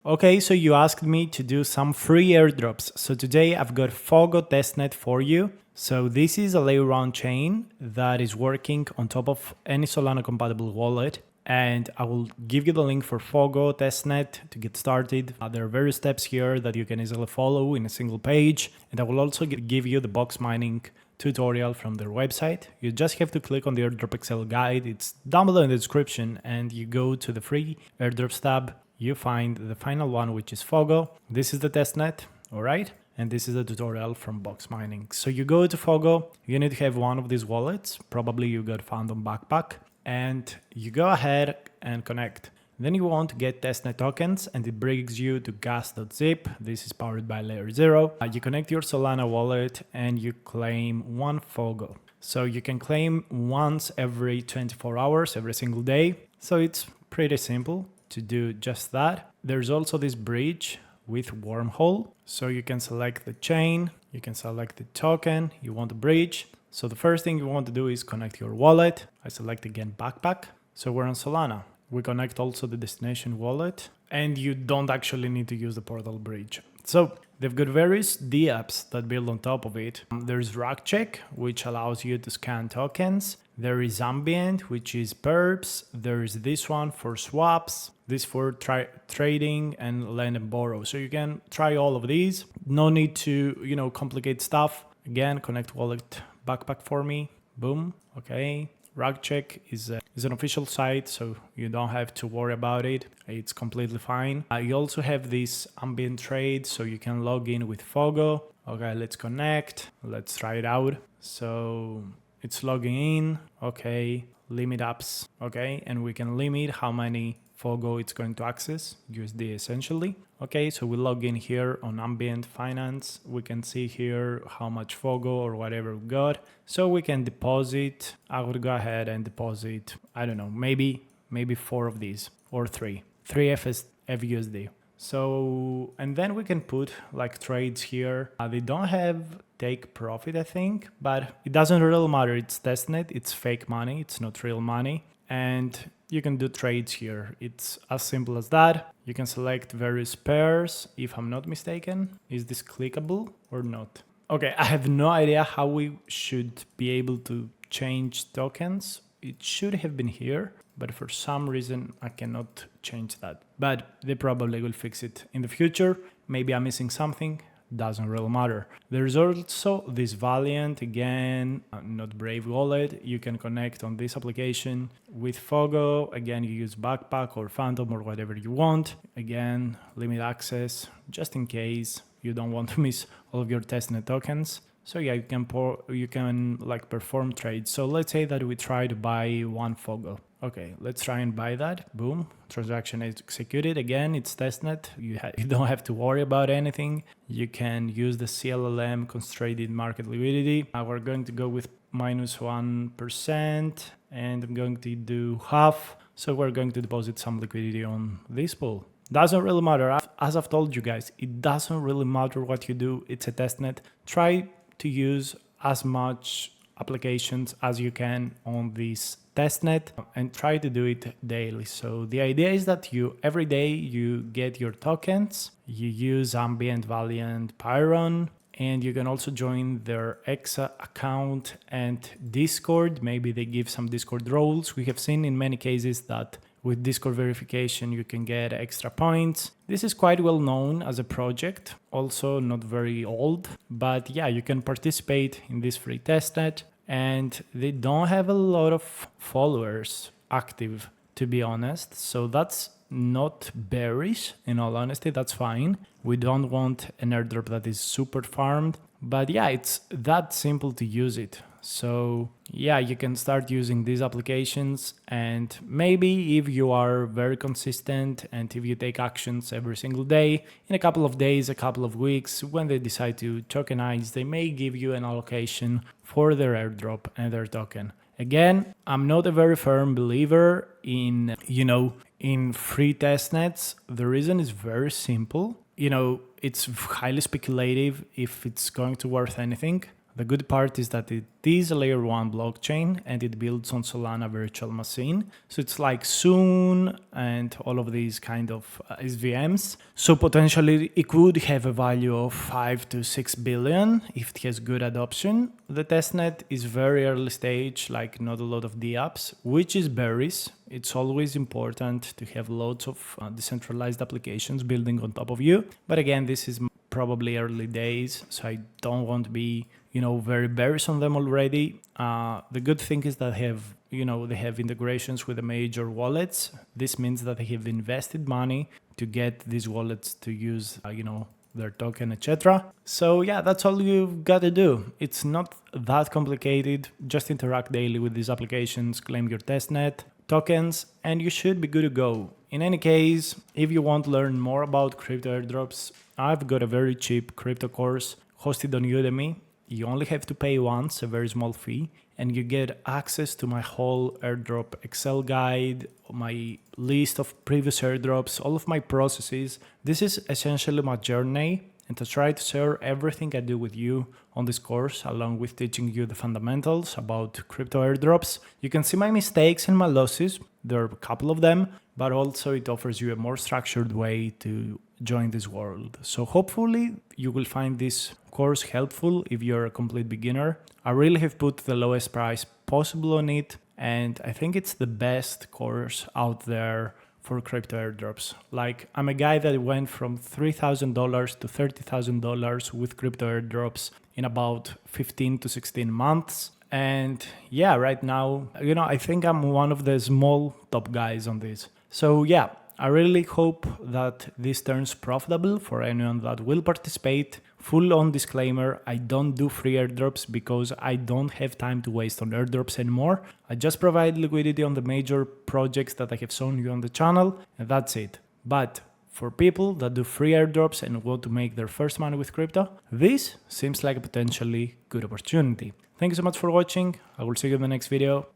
Okay, so you asked me to do some free airdrops. So today I've got Fogo Testnet for you. So this is a layer 1 chain that is working on top of any Solana compatible wallet. And I will give you the link for Fogo Testnet to get started. There are various steps here that you can easily follow in a single page. And I will also give you the box mining tutorial from their website. You just have to click on the airdrop Excel guide. It's down below in the description, and you go to the free airdrops tab. You find the final one, which is Fogo. This is the testnet, all right? And this is the tutorial from box mining. So you go to Fogo, you need to have one of these wallets. Probably you got found on Backpack, and you go ahead and connect. Then you want to get testnet tokens, and it brings you to gas.zip. This is powered by layer 0. You connect your Solana wallet and you claim one Fogo. So you can claim once every 24 hours, every single day. So it's pretty simple to do just that. There's also this bridge with wormhole. So you can select the chain, you can select the token you want to bridge. So the first thing you want to do is connect your wallet. I select again Backpack. So we're on Solana. We connect also the destination wallet, and you don't actually need to use the portal bridge. So they've got various dApps that build on top of it. There's RackCheck, which allows you to scan tokens. There is Ambient, which is perps. There is this one for swaps, this for trading and lend and borrow. So you can try all of these. No need to, complicate stuff. Again, connect wallet Backpack for me. Boom. Okay. RackCheck is an official site, so you don't have to worry about it. It's completely fine. You also have this ambient trade, so you can log in with Fogo. Okay, let's connect. Let's try it out. So it's logging in. Okay, limit apps. Okay, and we can limit how many Fogo it's going to access, USD essentially. Okay, so we log in here on Ambient Finance. We can see here how much Fogo or whatever we got. So we can deposit. I would go ahead and deposit, I don't know, maybe 4 of these or 3 FUSD. So, and then we can put like trades here. They don't have take profit, I think, but it doesn't really matter. It's testnet, it's fake money, it's not real money. And you can do trades here. It's as simple as that. You can select various pairs, if I'm not mistaken. Is this clickable or not? Okay, I have no idea how we should be able to change tokens. It should have been here, but for some reason I cannot change that. But they probably will fix it in the future. Maybe I'm missing something. Doesn't really matter. There's also this Valiant, again, not Brave wallet. You can connect on this application with Fogo. Again, you use Backpack or Phantom or whatever you want. Again, limit access, just in case you don't want to miss all of your testnet tokens. So yeah, you can like perform trades. So let's say that we try to buy one Fogo. Okay, let's try and buy that. Boom, transaction is executed. Again, it's testnet. You don't have to worry about anything. You can use the CLLM constrained market liquidity. We're going to go with -1%, and I'm going to do half. So we're going to deposit some liquidity on this pool. Doesn't really matter. As I've told you guys, it doesn't really matter what you do. It's a testnet. Try to use as much applications as you can on this testnet and try to do it daily. So the idea is that every day you get your tokens, you use Ambient, Valiant, Pyron, and you can also join their Exa account and Discord. Maybe they give some Discord roles. We have seen in many cases that with Discord verification, you can get extra points. This is quite well known as a project, also not very old, but yeah, you can participate in this free testnet, and they don't have a lot of followers active, to be honest. So that's not bearish, in all honesty, that's fine. We don't want an airdrop that is super farmed, but yeah, it's that simple to use it. So yeah, you can start using these applications, and maybe if you are very consistent and if you take actions every single day, in a couple of days, a couple of weeks, when they decide to tokenize, they may give you an allocation for their airdrop and their token. Again, I'm not a very firm believer in free testnets. The reason is very simple. It's highly speculative if it's going to worth anything. The good part is that it is a layer 1 blockchain and it builds on Solana virtual machine. So it's like Soon and all of these kind of SVMs. So potentially it could have a value of 5 to 6 billion if it has good adoption. The testnet is very early stage, like not a lot of dApps, which is berries. It's always important to have lots of decentralized applications building on top of you. But again, this is probably early days, so I don't want to be, very bearish on them already. The good thing is that they have integrations with the major wallets. This means that they have invested money to get these wallets to use, their token, etc. So yeah, that's all you've got to do. It's not that complicated. Just interact daily with these applications, claim your testnet tokens, and you should be good to go. In any case, if you want to learn more about crypto airdrops, I've got a very cheap crypto course hosted on Udemy. You only have to pay once, a very small fee, and you get access to my whole airdrop Excel guide, my list of previous airdrops, all of my processes. This is essentially my journey, and to try to share everything I do with you on this course, along with teaching you the fundamentals about crypto airdrops. You can see my mistakes and my losses. There are a couple of them, but also it offers you a more structured way to join this world. So hopefully you will find this course helpful if you're a complete beginner. I really have put the lowest price possible on it, and I think it's the best course out there for crypto airdrops. Like, I'm a guy that went from $3,000 to $30,000 with crypto airdrops in about 15 to 16 months. And yeah, right now, I think I'm one of the small top guys on this. So yeah, I really hope that this turns profitable for anyone that will participate. Full on disclaimer, I don't do free airdrops because I don't have time to waste on airdrops anymore. I just provide liquidity on the major projects that I have shown you on the channel, and that's it. But for people that do free airdrops and want to make their first money with crypto, this seems like a potentially good opportunity. Thank you so much for watching. I will see you in the next video.